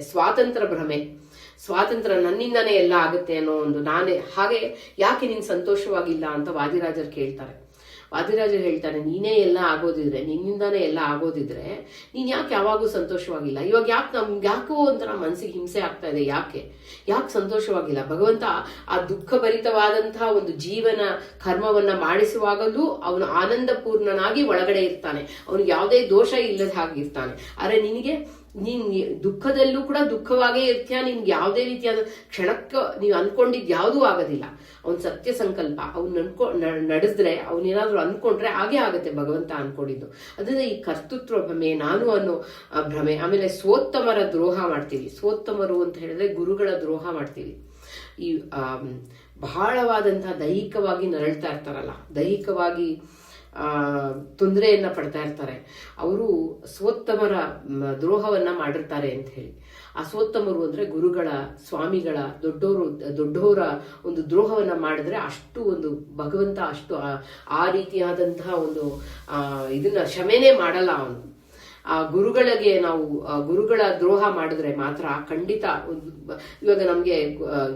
ಸ್ವಾತಂತ್ರ್ಯ ನನ್ನಿಂದಾನೇ ಎಲ್ಲ ಆಗುತ್ತೆ ಅನ್ನೋ ಒಂದು ನಾನೇ. ಹಾಗೆ ಯಾಕೆ ನೀನ್ ಸಂತೋಷವಾಗಿಲ್ಲ ಅಂತ ವಾದಿರಾಜರು ಕೇಳ್ತಾರೆ. ವಾದಿರಾಜರು ಹೇಳ್ತಾನೆ, ನೀನೇ ಎಲ್ಲ ಆಗೋದಿದ್ರೆ, ನಿನ್ನಿಂದಾನೇ ಎಲ್ಲ ಆಗೋದಿದ್ರೆ ನೀನ್ ಯಾಕೆ ಯಾವಾಗೂ ಸಂತೋಷವಾಗಿಲ್ಲ? ಇವಾಗ ಯಾಕೋ ಒಂಥರ ಮನಸ್ಸಿಗೆ ಹಿಂಸೆ ಆಗ್ತಾ ಇದೆ, ಯಾಕೆ ಸಂತೋಷವಾಗಿಲ್ಲ? ಭಗವಂತ ಆ ದುಃಖಭರಿತವಾದಂತಹ ಒಂದು ಜೀವನ ಕರ್ಮವನ್ನ ಮಾಡಿಸುವಾಗಲೂ ಅವನು ಆನಂದ ಪೂರ್ಣನಾಗಿ ಒಳಗಡೆ ಇರ್ತಾನೆ, ಅವನಿಗೆ ಯಾವುದೇ ದೋಷ ಇಲ್ಲದ ಹಾಗಿರ್ತಾನೆ. ಆದ್ರೆ ನೀನ್ ದುಃಖದಲ್ಲೂ ಕೂಡ ದುಃಖವಾಗೇ ಇರ್ತೀಯ. ನಿನ್ಗೆ ಯಾವುದೇ ರೀತಿಯಾದ ಕ್ಷಣಕ್ಕೆ ನೀವು ಅನ್ಕೊಂಡಿದ್ ಯಾವುದೂ ಆಗೋದಿಲ್ಲ. ಅವನ್ ಸತ್ಯ ಸಂಕಲ್ಪ, ನಡೆಸಿದ್ರೆ ಅವನೇನಾದ್ರೂ ಅನ್ಕೊಂಡ್ರೆ ಹಾಗೆ ಆಗತ್ತೆ ಭಗವಂತ ಅನ್ಕೊಂಡಿದ್ದು. ಅದರಿಂದ ಈ ಕರ್ತೃತ್ವ ಭ್ರಮೆ, ನಾನು ಅನ್ನೋ ಭ್ರಮೆ. ಆಮೇಲೆ ಸ್ವೋತ್ತಮರ ದ್ರೋಹ ಮಾಡ್ತೀವಿ. ಸ್ವೋತ್ತಮರು ಅಂತ ಹೇಳಿದ್ರೆ ಗುರುಗಳ ದ್ರೋಹ ಮಾಡ್ತೀವಿ. ಈ ಬಹಳವಾದಂತಹ ದೈಹಿಕವಾಗಿ ನರಳ್ತಾ ಇರ್ತಾರಲ್ಲ, ದೈಹಿಕವಾಗಿ ತೊಂದರೆಯನ್ನ ಪಡ್ತಾ ಇರ್ತಾರೆ, ಅವರು ಸ್ವೋತ್ತಮರ ದ್ರೋಹವನ್ನ ಮಾಡಿರ್ತಾರೆ ಅಂತ ಹೇಳಿ. ಆ ಸ್ವೋತ್ತಮರು ಅಂದ್ರೆ ಗುರುಗಳ, ಸ್ವಾಮಿಗಳ, ದೊಡ್ಡವರ ಒಂದು ದ್ರೋಹವನ್ನ ಮಾಡಿದ್ರೆ ಅಷ್ಟು ಒಂದು ಭಗವಂತ ಅಷ್ಟು ಆ ರೀತಿಯಾದಂತಹ ಒಂದು ಇದನ್ನ ಕ್ಷಮೆನೇ ಮಾಡಲ್ಲ ಅವನು. ಆ ಗುರುಗಳಿಗೆ ನಾವು ಗುರುಗಳ ದ್ರೋಹ ಮಾಡಿದ್ರೆ ಮಾತ್ರ ಖಂಡಿತ ಇವಾಗ ನಮ್ಗೆ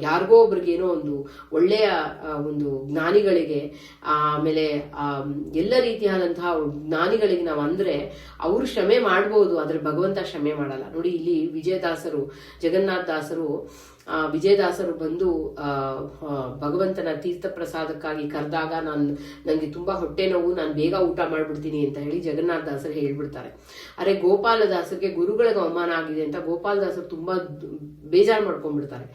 ಯಾರಿಗೋ ಒಬ್ರಿಗೆ ಏನೋ ಒಂದು ಒಳ್ಳೆಯ ಒಂದು ಜ್ಞಾನಿಗಳಿಗೆ, ಆಮೇಲೆ ಎಲ್ಲ ರೀತಿಯಾದಂತಹ ಜ್ಞಾನಿಗಳಿಗೆ ನಾವು ಅಂದ್ರೆ ಅವರು ಕ್ಷಮೆ ಮಾಡ್ಬೋದು, ಆದ್ರೆ ಭಗವಂತ ಕ್ಷಮೆ ಮಾಡಲ್ಲ. ನೋಡಿ, ಇಲ್ಲಿ ಜಗನ್ನಾಥ ದಾಸರು ವಿಜಯದಾಸರು ಬಂದು ಭಗವಂತನ ತೀರ್ಥ ಪ್ರಸಾದಕ್ಕಾಗಿ ಕರೆದಾಗ ನನಗೆ ತುಂಬಾ ಹೊಟ್ಟೆ ನೋವು, ನಾನು ಬೇಗ ಊಟ ಮಾಡ್ಬಿಡ್ತೀನಿ ಅಂತ ಹೇಳಿ ಜಗನ್ನಾಥ ದಾಸರು ಹೇಳ್ಬಿಡ್ತಾರೆ. ಅರೆ ಗೋಪಾಲದಾಸರಿಗೆ ಗುರುಗಳಿಗೆ ಅವಮಾನ ಆಗಿದೆ ಅಂತ ಗೋಪಾಲದಾಸರು ತುಂಬಾ ಬೇಜಾರು ಮಾಡ್ಕೊಂಡ್ಬಿಡ್ತಾರೆ.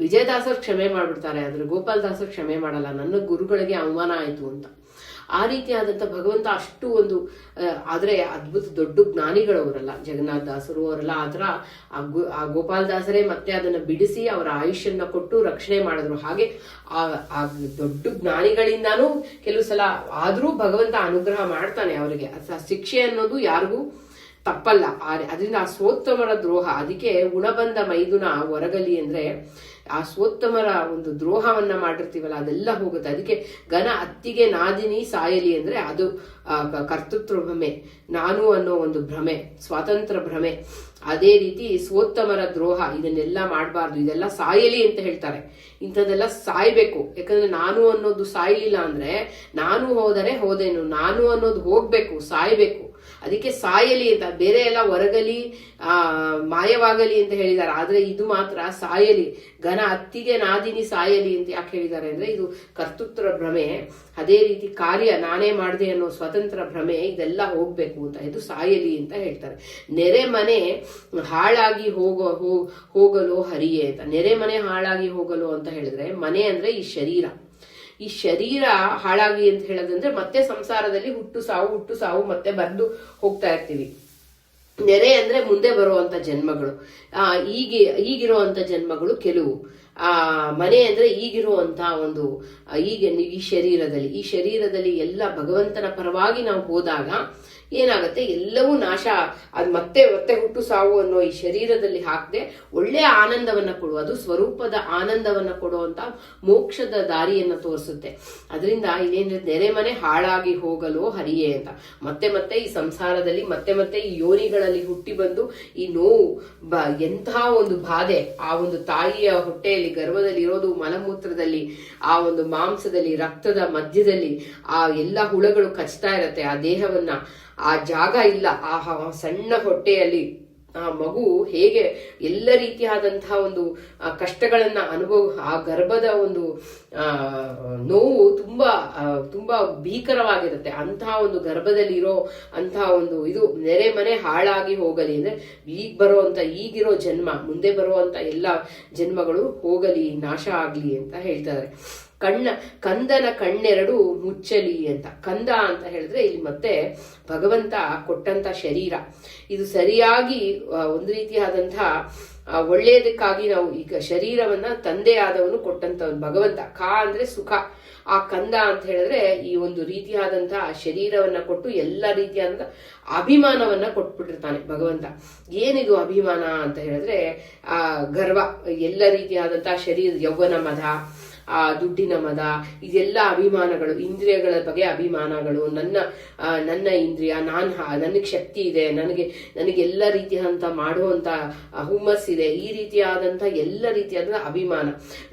ವಿಜಯದಾಸರು ಕ್ಷಮೆ ಮಾಡ್ಬಿಡ್ತಾರೆ, ಆದ್ರೆ ಗೋಪಾಲದಾಸರು ಕ್ಷಮೆ ಮಾಡಲ್ಲ, ನನ್ನ ಗುರುಗಳಿಗೆ ಅವಮಾನ ಆಯ್ತು ಅಂತ. ಆ ರೀತಿಯಾದಂಥ ಭಗವಂತ ಅಷ್ಟು ಒಂದು ಆದರೆ ಅದ್ಭುತ ದೊಡ್ಡ ಜ್ಞಾನಿಗಳವರಲ್ಲ ಜಗನ್ನಾಥ ದಾಸರು ಅವರೆಲ್ಲ. ಆತರ ಆ ಗೋಪಾಲ ದಾಸರೇ ಮತ್ತೆ ಅದನ್ನ ಬಿಡಿಸಿ ಅವರ ಆಯುಷ್ಯನ್ನ ಕೊಟ್ಟು ರಕ್ಷಣೆ ಮಾಡಿದ್ರು. ಹಾಗೆ ಆ ದೊಡ್ಡ ಜ್ಞಾನಿಗಳಿಂದಾನು ಕೆಲವು ಸಲ ಆದ್ರೂ ಭಗವಂತ ಅನುಗ್ರಹ ಮಾಡ್ತಾನೆ ಅವರಿಗೆ. ಶಿಕ್ಷೆ ಅನ್ನೋದು ಯಾರಿಗೂ ತಪ್ಪಲ್ಲ. ಅದರಿಂದ ಆ ಸ್ವೋತ್ತಮರ ದ್ರೋಹ, ಅದಕ್ಕೆ ಉಣಬಂದ ಮೈದುನ ಹೊರಗಲಿ ಅಂದ್ರೆ ಆ ಸ್ವೋತ್ತಮರ ಒಂದು ದ್ರೋಹವನ್ನ ಮಾಡಿರ್ತೀವಲ್ಲ ಅದೆಲ್ಲ ಹೋಗುತ್ತೆ. ಅದಕ್ಕೆ ಘನ ಅತ್ತಿಗೆ ನಾದಿನಿ ಸಾಯಲಿ ಅಂದ್ರೆ ಅದು ಕರ್ತೃತ್ವ ಭ್ರಮೆ, ನಾನು ಅನ್ನೋ ಒಂದು ಭ್ರಮೆ, ಸ್ವಾತಂತ್ರ್ಯ ಭ್ರಮೆ. ಅದೇ ರೀತಿ ಸ್ವೋತ್ತಮರ ದ್ರೋಹ, ಇದನ್ನೆಲ್ಲ ಮಾಡಬಾರ್ದು, ಇದೆಲ್ಲ ಸಾಯಲಿ ಅಂತ ಹೇಳ್ತಾರೆ. ಇಂಥದ್ದೆಲ್ಲ ಸಾಯ್ಬೇಕು. ಯಾಕಂದ್ರೆ ನಾನು ಅನ್ನೋದು ಸಾಯ್ಲಿಲ್ಲ ಅಂದ್ರೆ ನಾನು ಹೋದರೆ ಹೋದೇನು, ನಾನು ಅನ್ನೋದು ಹೋಗ್ಬೇಕು, ಸಾಯ್ಬೇಕು. ಅದಕ್ಕೆ ಸಾಯಲಿ ಅಂತ, ಬೇರೆ ಎಲ್ಲ ಹೊರಗಲಿ ಮಾಯವಾಗಲಿ ಅಂತ ಹೇಳಿದ್ದಾರೆ. ಆದ್ರೆ ಇದು ಮಾತ್ರ ಸಾಯಲಿ, ಘನ ಅತ್ತಿಗೆ ನಾದಿನಿ ಸಾಯಲಿ ಅಂತ ಯಾಕೆ ಹೇಳಿದ್ದಾರೆ ಅಂದ್ರೆ ಇದು ಕರ್ತೃತ್ವ ಭ್ರಮೆ. ಅದೇ ರೀತಿ ಕಾರ್ಯ ನಾನೇ ಮಾಡಿದೆ ಅನ್ನೋ ಸ್ವತಂತ್ರ ಭ್ರಮೆ, ಇದೆಲ್ಲ ಹೋಗ್ಬೇಕು ಅಂತ, ಇದು ಸಾಯಲಿ ಅಂತ ಹೇಳ್ತಾರೆ. ನೆರೆ ಮನೆ ಹಾಳಾಗಿ ಹೋಗಲು ಹರಿಯೇ ಅಂತ. ನೆರೆ ಮನೆ ಹಾಳಾಗಿ ಹೋಗಲು ಅಂತ ಹೇಳಿದ್ರೆ ಮನೆ ಅಂದ್ರೆ ಈ ಶರೀರ. ಈ ಶರೀರ ಹಾಳಾಗಿ ಅಂತ ಹೇಳೋದಂದ್ರೆ ಮತ್ತೆ ಸಂಸಾರದಲ್ಲಿ ಹುಟ್ಟು ಸಾವು ಮತ್ತೆ ಬಂದು ಹೋಗ್ತಾ ಇರ್ತೀವಿ. ನೆರೆ ಅಂದ್ರೆ ಮುಂದೆ ಬರುವಂತ ಜನ್ಮಗಳು, ಈಗಿರುವಂತ ಜನ್ಮಗಳು ಕೆಲವು. ಮನೆ ಅಂದ್ರೆ ಈಗಿರುವಂತ ಒಂದು ಈ ಶರೀರದಲ್ಲಿ ಎಲ್ಲ ಭಗವಂತನ ಪರವಾಗಿ ನಾವು ಹೋದಾಗ ಏನಾಗುತ್ತೆ, ಎಲ್ಲವೂ ನಾಶ. ಅದು ಮತ್ತೆ ಹುಟ್ಟು ಸಾವು ಅನ್ನೋ ಈ ಶರೀರದಲ್ಲಿ ಹಾಕದೆ ಒಳ್ಳೆಯ ಆನಂದವನ್ನ ಕೊಡುವ, ಅದು ಸ್ವರೂಪದ ಆನಂದವನ್ನ ಕೊಡುವಂತ ಮೋಕ್ಷದ ದಾರಿಯನ್ನ ತೋರಿಸುತ್ತೆ. ಅದರಿಂದ ಇದೇನಿದೆ, ನೆರೆ ಮನೆ ಹಾಳಾಗಿ ಹೋಗಲು ಹರಿಯೇ ಅಂತ. ಮತ್ತೆ ಈ ಸಂಸಾರದಲ್ಲಿ ಮತ್ತೆ ಈ ಯೋನಿಗಳಲ್ಲಿ ಹುಟ್ಟಿ ಬಂದು ಈ ನೋವು ಎಂತಹ ಒಂದು ಬಾಧೆ, ಆ ಒಂದು ತಾಯಿಯ ಹೊಟ್ಟೆಯಲ್ಲಿ ಗರ್ಭದಲ್ಲಿ ಇರೋದು, ಮಲಮೂತ್ರದಲ್ಲಿ, ಆ ಒಂದು ಮಾಂಸದಲ್ಲಿ, ರಕ್ತದ ಮಧ್ಯದಲ್ಲಿ ಆ ಎಲ್ಲ ಹುಳಗಳು ಕಚ್ತಾ ಇರತ್ತೆ ಆ ದೇಹವನ್ನ. ಆ ಜಾಗ ಇಲ್ಲ, ಆ ಸಣ್ಣ ಹೊಟ್ಟೆಯಲ್ಲಿ ಆ ಮಗು ಹೇಗೆ ಎಲ್ಲ ರೀತಿಯಾದಂತಹ ಒಂದು ಕಷ್ಟಗಳನ್ನ ಆ ಗರ್ಭದ ಒಂದು ನೋವು ತುಂಬಾ ಭೀಕರವಾಗಿರುತ್ತೆ. ಅಂತಹ ಒಂದು ಗರ್ಭದಲ್ಲಿ ಇರೋ ಅಂತಹ ಒಂದು ಇದು ನೆರೆ ಮನೆ ಹಾಳಾಗಿ ಹೋಗಲಿ ಅಂದ್ರೆ ಈಗಿರೋ ಜನ್ಮ, ಮುಂದೆ ಬರುವಂತ ಎಲ್ಲ ಜನ್ಮಗಳು ಹೋಗಲಿ, ನಾಶ ಆಗ್ಲಿ ಅಂತ ಹೇಳ್ತಾರೆ. ಕಂದನ ಕಣ್ಣೆರಡು ಮುಚ್ಚಲಿ ಅಂತ. ಕಂದ ಅಂತ ಹೇಳಿದ್ರೆ ಇಲ್ಲಿ ಮತ್ತೆ ಭಗವಂತ ಕೊಟ್ಟಂತ ಶರೀರ, ಇದು ಸರಿಯಾಗಿ ಒಂದು ರೀತಿಯಾದಂತಹ ಒಳ್ಳೆಯದಕ್ಕಾಗಿ ನಾವು ಈಗ ಶರೀರವನ್ನ ತಂದೆ ಆದವನು ಕೊಟ್ಟಂತ ಭಗವಂತ. ಅಂದ್ರೆ ಸುಖ. ಆ ಕಂದ ಅಂತ ಹೇಳಿದ್ರೆ ಈ ಒಂದು ರೀತಿಯಾದಂತಹ ಶರೀರವನ್ನ ಕೊಟ್ಟು ಎಲ್ಲ ರೀತಿಯಾದಂತಹ ಅಭಿಮಾನವನ್ನ ಕೊಟ್ಬಿಟ್ಟಿರ್ತಾನೆ ಭಗವಂತ. ಏನಿದು ಅಭಿಮಾನ ಅಂತ ಹೇಳಿದ್ರೆ ಆ ಗರ್ವ, ಎಲ್ಲ ರೀತಿಯಾದಂತಹ ಶರೀರ, ಯೌವನ ಮದ, ಆ ದುಡ್ಡಿನ ಮದ, ಇದೆಲ್ಲ ಅಭಿಮಾನಗಳು, ಇಂದ್ರಿಯಗಳ ಬಗ್ಗೆ ಅಭಿಮಾನಗಳು. ನನ್ನ ಇಂದ್ರಿಯ, ನನಗೆ ಶಕ್ತಿ ಇದೆ, ನನಗೆ ಎಲ್ಲ ರೀತಿಯಾದಂತ ಮಾಡುವಂತ ಹುಮ್ಮಸ್ಸಿದೆ, ಈ ರೀತಿಯಾದಂತಹ ಎಲ್ಲ ರೀತಿಯಾದ ಅಭಿಮಾನ.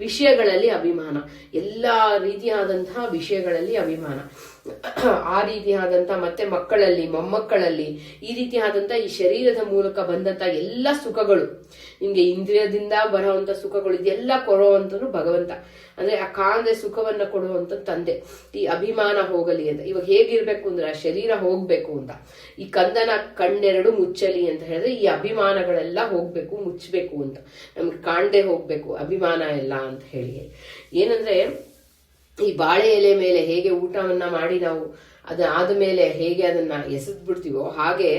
ವಿಷಯಗಳಲ್ಲಿ ಅಭಿಮಾನ, ಎಲ್ಲ ರೀತಿಯಾದಂತಹ ವಿಷಯಗಳಲ್ಲಿ ಅಭಿಮಾನ. ಆ ರೀತಿಯಾದಂತ ಮತ್ತೆ ಮಕ್ಕಳಲ್ಲಿ, ಮೊಮ್ಮಕ್ಕಳಲ್ಲಿ, ಈ ರೀತಿಯಾದಂತ ಈ ಶರೀರದ ಮೂಲಕ ಬಂದಂತ ಎಲ್ಲ ಸುಖಗಳು, ನಿಮ್ಗೆ ಇಂದ್ರಿಯದಿಂದ ಬರುವಂತ ಸುಖಗಳು, ಇದೆಲ್ಲ ಕೊಡುವಂತನು ಭಗವಂತ. ಅಂದ್ರೆ ಅಂದ್ರೆ ಸುಖವನ್ನ ಕೊಡುವಂತ ತಂದೆ. ಈ ಅಭಿಮಾನ ಹೋಗಲಿ ಅಂತ. ಇವಾಗ ಹೇಗಿರ್ಬೇಕು ಅಂದ್ರೆ ಆ ಶರೀರ ಹೋಗ್ಬೇಕು ಅಂತ. ಈ ಕಂದನ ಕಣ್ಣೆರಡು ಮುಚ್ಚಲಿ ಅಂತ ಹೇಳಿದ್ರೆ ಈ ಅಭಿಮಾನಗಳೆಲ್ಲ ಹೋಗ್ಬೇಕು, ಮುಚ್ಚಬೇಕು ಅಂತ. ನಮ್ಗೆ ಕಾಣದೆ ಹೋಗ್ಬೇಕು ಅಭಿಮಾನ ಎಲ್ಲ ಅಂತ ಹೇಳಿ. ಏನಂದ್ರೆ ಈ ಬಾಳೆ ಎಲೆ ಮೇಲೆ ಹೇಗೆ ಊಟವನ್ನ ಮಾಡಿ ನಾವು ಅದಾದ ಮೇಲೆ ಹೇಗೆ ಅದನ್ನ ಎಸೆದ್ ಬಿಡ್ತೀವೋ ಹಾಗೆ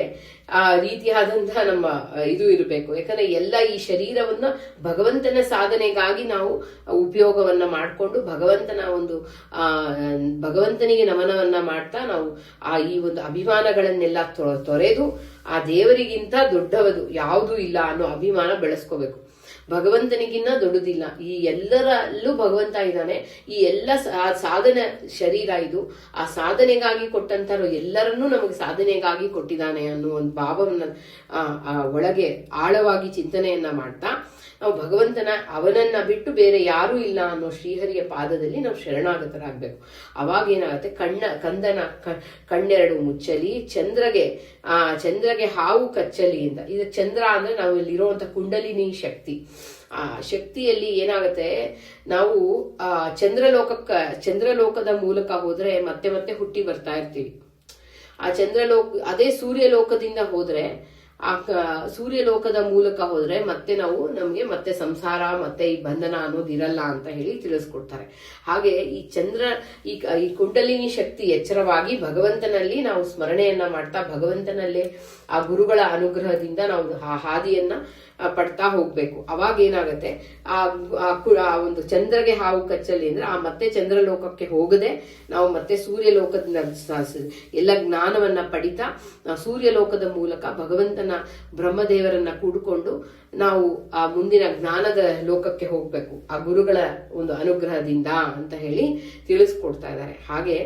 ಆ ರೀತಿಯಾದಂತಹ ನಮ್ಮ ಇದು ಇರಬೇಕು. ಯಾಕಂದ್ರೆ ಎಲ್ಲ ಈ ಶರೀರವನ್ನ ಭಗವಂತನ ಸಾಧನೆಗಾಗಿ ನಾವು ಉಪಯೋಗವನ್ನ ಮಾಡಿಕೊಂಡು ಭಗವಂತನಿಗೆ ನಮನವನ್ನ ಮಾಡ್ತಾ ನಾವು ಈ ಒಂದು ಅಭಿಮಾನಗಳನ್ನೆಲ್ಲ ತೊರೆದು ಆ ದೇವರಿಗಿಂತ ದೊಡ್ಡವದು ಯಾವುದೂ ಇಲ್ಲ ಅನ್ನೋ ಅಭಿಮಾನ ಬೆಳೆಸ್ಕೋಬೇಕು. ಭಗವಂತನಿಗಿನ್ನ ದೊಡ್ಡದಿಲ್ಲ, ಈ ಎಲ್ಲರಲ್ಲೂ ಭಗವಂತ ಇದ್ದಾನೆ. ಈ ಎಲ್ಲ ಸಾಧನೆ ಶರೀರ ಇದು, ಆ ಸಾಧನೆಗಾಗಿ ಕೊಟ್ಟಂತಾರೋ ಎಲ್ಲರನ್ನೂ ನಮಗೆ ಸಾಧನೆಗಾಗಿ ಕೊಟ್ಟಿದ್ದಾನೆ ಅನ್ನೋ ಒಂದು ಭಾವವನ್ನ ಒಳಗೆ ಆಳವಾಗಿ ಚಿಂತನೆಯನ್ನ ಮಾಡ್ತಾ ನಾವು ಅವನನ್ನ ಬಿಟ್ಟು ಬೇರೆ ಯಾರೂ ಇಲ್ಲ ಅನ್ನೋ ಶ್ರೀಹರಿಯ ಪಾದದಲ್ಲಿ ನಾವು ಶರಣಾಗತರಾಗಬೇಕು. ಅವಾಗ ಏನಾಗುತ್ತೆ, ಕಂದನ ಕಣ್ಣೆರಡು ಮುಚ್ಚಲಿ, ಚಂದ್ರಗೆ ಹಾವು ಕಚ್ಚಲಿ ಅಂತ. ಇದು ಚಂದ್ರ ಅಂದ್ರೆ ನಾವು ಇಲ್ಲಿರುವಂತ ಕುಂಡಲಿನಿ ಶಕ್ತಿ. ಆ ಶಕ್ತಿಯಲ್ಲಿ ಏನಾಗುತ್ತೆ, ನಾವು ಚಂದ್ರಲೋಕದ ಮೂಲಕ ಹೋದ್ರೆ ಮತ್ತೆ ಹುಟ್ಟಿ ಬರ್ತಾ ಇರ್ತೀವಿ. ಆ ಅದೇ ಸೂರ್ಯ ಲೋಕದಿಂದ ಹೋದ್ರೆ ಆ ಸೂರ್ಯಲೋಕದ ಮೂಲಕ ಹೋದ್ರೆ ಮತ್ತೆ ನಮ್ಗೆ ಮತ್ತೆ ಸಂಸಾರ ಮತ್ತೆ ಈ ಬಂಧನ ಅನ್ನೋದು ಇರಲ್ಲ ಅಂತ ಹೇಳಿ ತಿಳಿಸ್ಕೊಡ್ತಾರೆ. ಹಾಗೆ ಈ ಚಂದ್ರ ಈ ಕುಂಡಲಿನಿ ಶಕ್ತಿ ಎಚ್ಚರವಾಗಿ ಭಗವಂತನಲ್ಲಿ ನಾವು ಸ್ಮರಣೆಯನ್ನ ಮಾಡ್ತಾ ಭಗವಂತನಲ್ಲೇ ಆ ಗುರುಗಳ ಅನುಗ್ರಹದಿಂದ ನಾವು ಆ ಹಾದಿಯನ್ನ ಪಡ್ತಾ ಹೋಗ್ಬೇಕು. ಅವಾಗ ಏನಾಗತ್ತೆ, ಆ ಒಂದು ಚಂದ್ರಗೆ ಹಾವು ಕಚ್ಚಲಿ ಅಂದ್ರೆ ಆ ಮತ್ತೆ ಚಂದ್ರಲೋಕಕ್ಕೆ ಹೋಗದೆ ನಾವು ಮತ್ತೆ ಸೂರ್ಯಲೋಕದಿಂದ ಎಲ್ಲ ಜ್ಞಾನವನ್ನ ಪಡಿತಾ ಸೂರ್ಯಲೋಕದ ಮೂಲಕ ಭಗವಂತನ ಬ್ರಹ್ಮದೇವರನ್ನ ಕೂಡಿಕೊಂಡು ನಾವು ಆ ಮುಂದಿನ ಜ್ಞಾನದ ಲೋಕಕ್ಕೆ ಹೋಗ್ಬೇಕು ಆ ಗುರುಗಳ ಒಂದು ಅನುಗ್ರಹದಿಂದ ಅಂತ ಹೇಳಿ ತಿಳಿಸ್ಕೊಡ್ತಾ ಇದ್ದಾರೆ. ಹಾಗೆ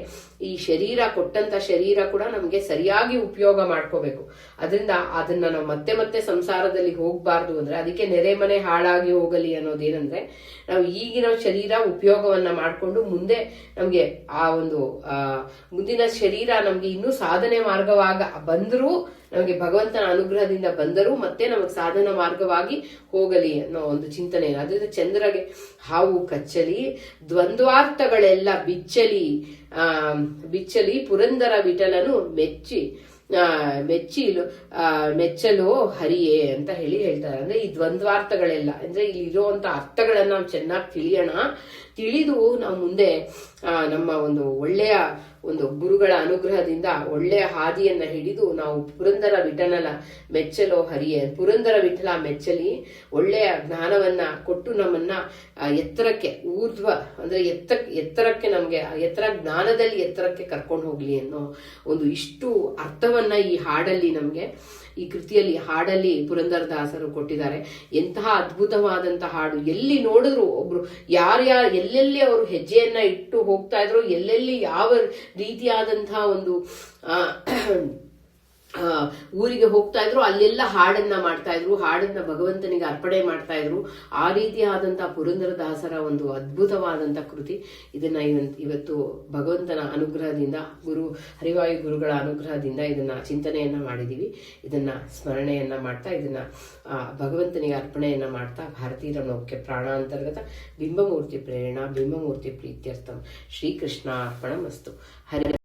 ಈ ಶರೀರ ಕೊಟ್ಟಂತ ಶರೀರ ಕೂಡ ನಮ್ಗೆ ಸರಿಯಾಗಿ ಉಪಯೋಗ ಮಾಡ್ಕೋಬೇಕು. ಅದರಿಂದ ಅದನ್ನ ನಾವು ಮತ್ತೆ ಮತ್ತೆ ಸಂಸಾರದಲ್ಲಿ ಹೋಗ್ಬಾರ್ದು ಅಂದ್ರೆ ಅದಕ್ಕೆ ನೆರೆಮನೆ ಹಾಳಾಗಿ ಹೋಗಲಿ ಅನ್ನೋದೇನಂದ್ರೆ ನಾವು ಈಗಿನ ಶರೀರ ಉಪಯೋಗವನ್ನ ಮಾಡ್ಕೊಂಡು ಮುಂದೆ ನಮ್ಗೆ ಆ ಒಂದು ಮುಂದಿನ ಶರೀರ ನಮ್ಗೆ ಇನ್ನೂ ಸಾಧನೆ ಮಾರ್ಗವಾಗ ಬಂದರೂ ನಮಗೆ ಭಗವಂತನ ಅನುಗ್ರಹದಿಂದ ಬಂದರೂ ಮತ್ತೆ ನಮಗೆ ಸಾಧನ ಮಾರ್ಗವಾಗಿ ಹೋಗಲಿ ಅನ್ನೋ ಒಂದು ಚಿಂತನೆ. ಅದರಿಂದ ಚಂದ್ರಗೆ ಹಾವು ಕಚ್ಚಲಿ, ದ್ವಂದ್ವಾರ್ಥಗಳೆಲ್ಲ ಬಿಚ್ಚಲಿ ಪುರಂದರ ವಿಠಲನು ಮೆಚ್ಚಲು ಹರಿಯೇ ಅಂತ ಹೇಳ್ತಾರೆ. ಅಂದ್ರೆ ಈ ದ್ವಂದ್ವಾರ್ಥಗಳೆಲ್ಲ ಅಂದ್ರೆ ಇಲ್ಲಿ ಇರುವಂತ ಅರ್ಥಗಳನ್ನ ನಾವು ಚೆನ್ನಾಗಿ ತಿಳಿದು ನಾವು ಮುಂದೆ ನಮ್ಮ ಒಂದು ಒಳ್ಳೆಯ ಒಂದು ಗುರುಗಳ ಅನುಗ್ರಹದಿಂದ ಒಳ್ಳೆಯ ಹಾದಿಯನ್ನ ಹಿಡಿದು ನಾವು ಪುರಂದರ ವಿಠಲನ ಮೆಚ್ಚಲೋ ಹರಿಯೇ, ಪುರಂದರ ವಿಠಲ ಮೆಚ್ಚಲಿ, ಒಳ್ಳೆಯ ಜ್ಞಾನವನ್ನ ಕೊಟ್ಟು ನಮ್ಮನ್ನ ಎತ್ತರಕ್ಕೆ ಊರ್ಧ್ವ ಅಂದ್ರೆ ಎತ್ತರಕ್ಕೆ ನಮ್ಗೆ ಜ್ಞಾನದಲ್ಲಿ ಎತ್ತರಕ್ಕೆ ಕರ್ಕೊಂಡು ಹೋಗ್ಲಿ ಅನ್ನೋ ಒಂದು ಇಷ್ಟು ಅರ್ಥವನ್ನ ಈ ಹಾಡಲ್ಲಿ ನಮ್ಗೆ ಈ ಕೃತಿಯಲ್ಲಿ ಹಾಡಲ್ಲಿ ಪುರಂದರದಾಸರು ಕೊಟ್ಟಿದ್ದಾರೆ. ಎಂತಹ ಅದ್ಭುತವಾದಂತಹ ಹಾಡು. ಎಲ್ಲಿ ನೋಡಿದ್ರು ಒಬ್ರು ಎಲ್ಲೆಲ್ಲಿ ಅವರು ಹೆಜ್ಜೆಯನ್ನ ಇಟ್ಟು ಹೋಗ್ತಾ ಇದ್ರು, ಎಲ್ಲೆಲ್ಲಿ ಯಾವ ರೀತಿಯಾದಂತಹ ಒಂದು ಊರಿಗೆ ಹೋಗ್ತಾ ಇದ್ರು ಅಲ್ಲೆಲ್ಲ ಹಾಡನ್ನ ಮಾಡ್ತಾ ಇದ್ರು, ಹಾಡನ್ನ ಭಗವಂತನಿಗೆ ಅರ್ಪಣೆ ಮಾಡ್ತಾ ಇದ್ರು. ಆ ರೀತಿಯಾದಂತಹ ಪುರಂದರದಾಸರ ಒಂದು ಅದ್ಭುತವಾದಂತಹ ಕೃತಿ. ಇದನ್ನ ಇವತ್ತು ಭಗವಂತನ ಅನುಗ್ರಹದಿಂದ ಹರಿವಾಯು ಗುರುಗಳ ಅನುಗ್ರಹದಿಂದ ಇದನ್ನ ಚಿಂತನೆಯನ್ನ ಮಾಡಿದೀವಿ. ಇದನ್ನ ಸ್ಮರಣೆಯನ್ನ ಮಾಡ್ತಾ ಇದನ್ನ ಭಗವಂತನಿಗೆ ಅರ್ಪಣೆಯನ್ನ ಮಾಡ್ತಾ ಭಾರತೀಯ ನೌಕೆ ಪ್ರಾಣಾಂತರ್ಗತ ಬಿಂಬಮೂರ್ತಿ ಪ್ರೇರಣಾ ಬಿಂಬಮೂರ್ತಿ ಪ್ರೀತ್ಯರ್ಥಂ ಶ್ರೀಕೃಷ್ಣ ಅರ್ಪಣಮಸ್ತು. ಹರಿ